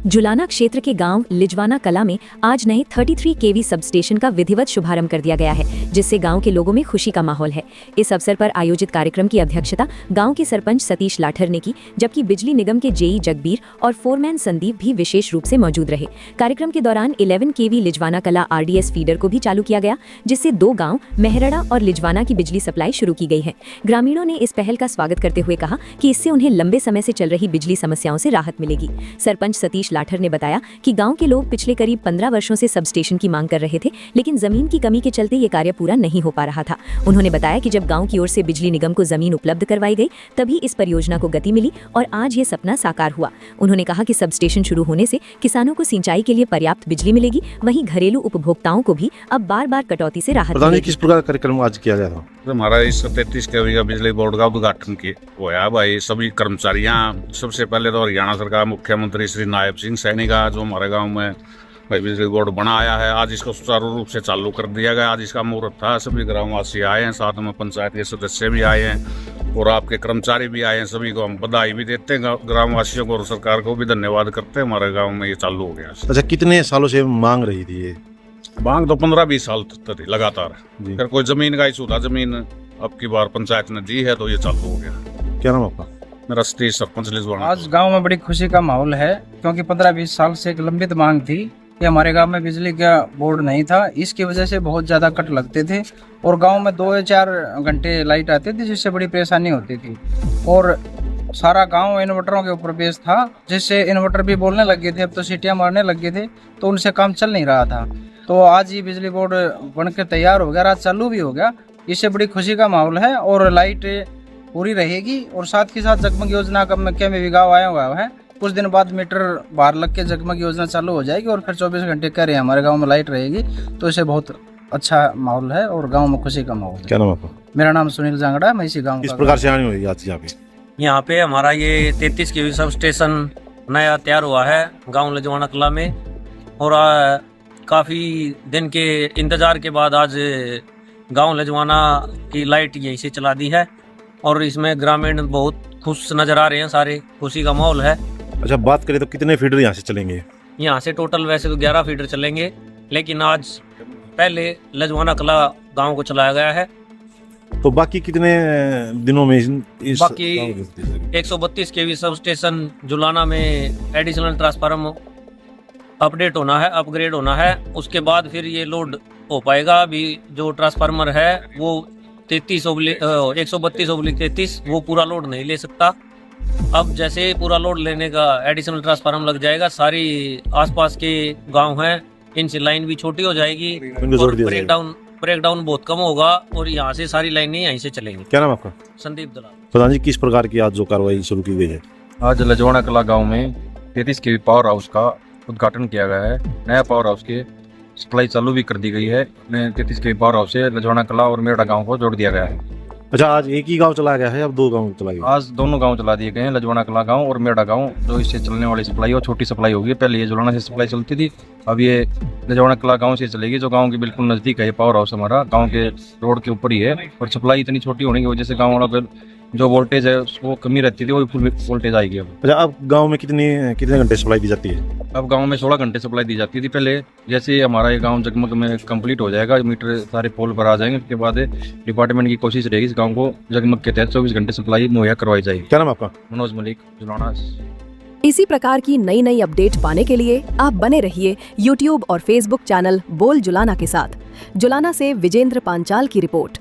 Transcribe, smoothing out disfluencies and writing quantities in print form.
जुलाना क्षेत्र के गांव लिजवाना कला में आज नए 33 केवी सबस्टेशन का विधिवत शुभारंभ कर दिया गया है, जिससे गांव के लोगों में खुशी का माहौल है। इस अवसर पर आयोजित कार्यक्रम की अध्यक्षता गांव के सरपंच सतीश लाठर ने की, जबकि बिजली निगम के जेई जगबीर और फोरमैन संदीप भी विशेष रूप से मौजूद रहे। कार्यक्रम के दौरान 11 केवी लिजवाना कला RDS फीडर को भी चालू किया गया, जिससे 2 गाँव मेहरड़ा और लिजवाना की बिजली सप्लाई शुरू की गई है। ग्रामीणों ने इस पहल का स्वागत करते हुए कहा कि इससे उन्हें लंबे समय से चल रही बिजली समस्याओं से राहत मिलेगी। सरपंच सतीश लाठर ने बताया कि गांव के लोग पिछले करीब 15 वर्षों से सबस्टेशन की मांग कर रहे थे, लेकिन जमीन की कमी के चलते ये कार्य पूरा नहीं हो पा रहा था। उन्होंने बताया कि जब गांव की ओर से बिजली निगम को जमीन उपलब्ध करवाई गई, तभी इस परियोजना को गति मिली और आज ये सपना साकार हुआ। उन्होंने कहा कि सबस्टेशन शुरू होने से किसानों को सिंचाई के लिए पर्याप्त बिजली मिलेगी, वहीं घरेलू उपभोक्ताओं को भी अब बार-बार कटौती से राहत मिलेगी। किस प्रकार कार्यक्रम आज किया जा रहा है? हमारा इस 33 केवी का बिजली बोर्ड का उद्घाटन हुआ भाई। सभी कर्मचारियां, सबसे पहले तो हरियाणा सरकार मुख्यमंत्री श्री नायब सिंह सैनी का जो हमारे गांव में भाई बिजली बोर्ड बनाया है, आज इसको सुचारू रूप से चालू कर दिया गया। आज इसका मुहूर्त था, सभी ग्रामवासी आए हैं, साथ में पंचायत के सदस्य भी आए हैं और आपके कर्मचारी भी आए हैं। सभी को हम बधाई भी देते हैं, ग्रामवासियों को और सरकार को भी धन्यवाद करते हैं। हमारे गाँव में ये चालू हो गया। अच्छा, कितने सालों से मांग रही थी ये? मांग तो 15-20 साल तक लगातार। फिर कोई जमीन का इशू था, जमीन अब की बार पंचायत ने दी है तो ये चालू हो गया। क्या नाम आपका? मेरा सतीश, सरपंच लिजवाना। आज गांव में बड़ी खुशी का माहौल है, क्योंकि 15-20 साल से एक लंबित मांग थी कि हमारे गांव में बिजली का बोर्ड नहीं था। इसकी वजह से बहुत ज्यादा कट लगते थे और गांव में 2 या 4 घंटे लाइट आती थी, जिससे बड़ी परेशानी होती थी। और सारा गांव इन्वर्टरों के ऊपर बेस्ड था, जिससे इन्वर्टर भी बोलने लगे थे, अब तो सीटियां मारने लगे थे, तो उनसे काम चल नहीं रहा था। तो आज ये बिजली बोर्ड बनकर तैयार हो गया, आज चालू भी हो गया। इससे बड़ी खुशी का माहौल है और लाइट पूरी रहेगी। और साथ के साथ जगमग योजना का में भी गाँव आया हुआ है। कुछ दिन बाद मीटर बाहर लग के जगमग योजना चालू हो जाएगी और फिर 24 घंटे कह रहे हैं हमारे गांव में लाइट रहेगी। तो इससे बहुत अच्छा माहौल है और गांव में खुशी का माहौल है। क्या नाम आपका? मेरा नाम सुनील जांगड़ा, मैं इसी गाँव। इस प्रकार से आनी हुई आज यहाँ पे हमारा ये 33 केवी सब स्टेशन नया तैयार हुआ है गांव लिजवाना कला में। और काफ़ी दिन के इंतज़ार के बाद आज गांव लिजवाना की लाइट यहीं से चला दी है और इसमें ग्रामीण बहुत खुश नज़र आ रहे हैं, सारे खुशी का माहौल है। अच्छा, बात करें तो कितने फीडर यहाँ से चलेंगे? यहाँ से टोटल वैसे तो 11 फीडर चलेंगे, लेकिन आज पहले लिजवाना कला गांव को चलाया गया है। तो बाकी कितने दिनों में बाकी 132 केवी सब स्टेशन जुलाना में एडिशनल ट्रांसफार्मर अपडेट होना है, अपग्रेड होना है। उसके बाद फिर ये लोड हो पाएगा। अभी जो ट्रांसफार्मर है वो 132/33 वो पूरा लोड नहीं ले सकता। अब जैसे पूरा लोड लेने का एडिशनल ट्रांसफार्मर लग जाएगा, सारी आसपास के गांव हैं, इनसे लाइन भी छोटी हो जाएगी और ब्रेकडाउन बहुत कम होगा और यहाँ से सारी लाइनें यहीं से चलेंगी। क्या नाम आपका? संदीप दलाल। प्रधान जी, किस प्रकार की आज जो कार्रवाई शुरू की गई है? आज लिजवाना कला गांव में 33 केवी पावर हाउस का उद्घाटन किया गया है। नया पावर हाउस के सप्लाई चालू भी कर दी गई है। 33 केवी पावर हाउस से लिजवाना कला और मेरड़ा गांव को जोड़ दिया गया है। अच्छा, आज एक ही गांव चलाया गया है, अब 2 गांव चला गया? आज दोनों गांव चला दिए गए हैं, लिजवाना कला गांव और मेरड़ा गांव। जो इससे चलने वाली सप्लाई और छोटी सप्लाई होगी। पहले ये जुलाना से सप्लाई चलती थी, अब ये लिजवाना कला गांव से चलेगी, जो गांव के बिल्कुल नजदीक है। पावर हाउस हमारा गांव के रोड के ऊपर ही है और सप्लाई इतनी छोटी होने की वजह से गाँव वालों को जो वोल्टेज है उसको कमी रहती थी, वो फुल वोल्टेज आएगी अब। अच्छा, अब गांव में कितने घंटे सप्लाई दी जाती है? अब गांव में 16 घंटे सप्लाई दी जाती थी पहले। जैसे हमारा ये गांव जगमग में कंप्लीट हो जाएगा, मीटर सारे पोल पर आ जाएंगे, उसके बाद डिपार्टमेंट की कोशिश रहेगी इस गांव को जगमग के तहत 24 घंटे सप्लाई मुहैया करवाई जाएगी। क्या नाम आपका? मनोज मलिक, जुलाना। इसी प्रकार की नई अपडेट पाने के लिए आप बने रहिए YouTube और Facebook चैनल बोल जुलाना के साथ। जुलाना से विजेंद्र पांचाल की रिपोर्ट।